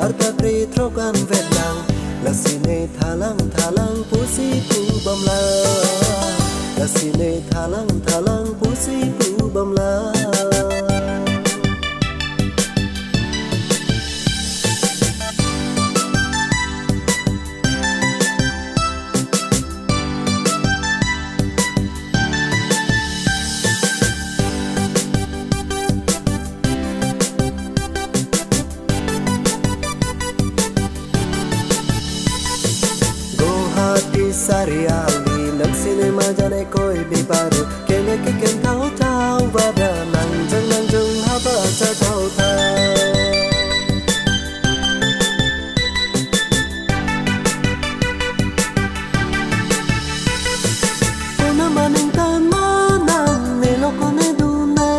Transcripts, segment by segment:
arta pre trokan vetlang lasine thalang pusi pu bamla lasine thalang pusi pu bamla Sariali nang cinema jane koi bibar kele ke ken thau wada nang jung haba cha thau tha kona maning tan manang ne loko ne du ne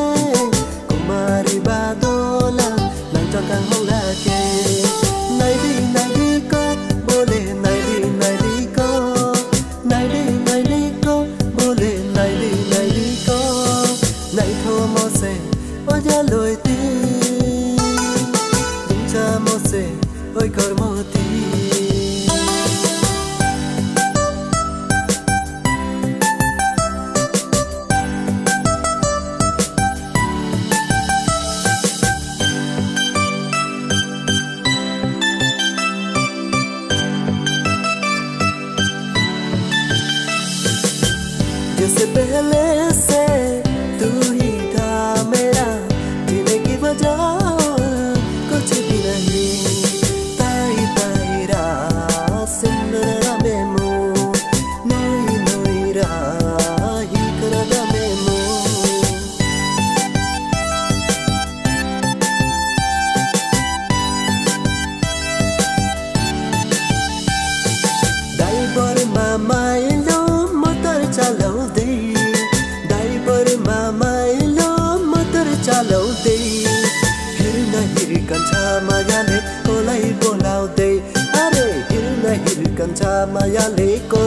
kumari badola nang chang kang hong la ke nai di ko bole nai di ko này thua mô se ôi giá lôi tí đừng cha mô se ôi cõi mô tí जैसे पहले से तू ही था मेरा जीने की वजह कुछ भी नहीं ताई रा सिंदरा मेमो नोई रा ही करदा मेमो दाई पर मामाई लो मोटर चलो दे chalo de hirna hirkan cha maya le ko lai bo lao de are hirna hirkan cha maya le ko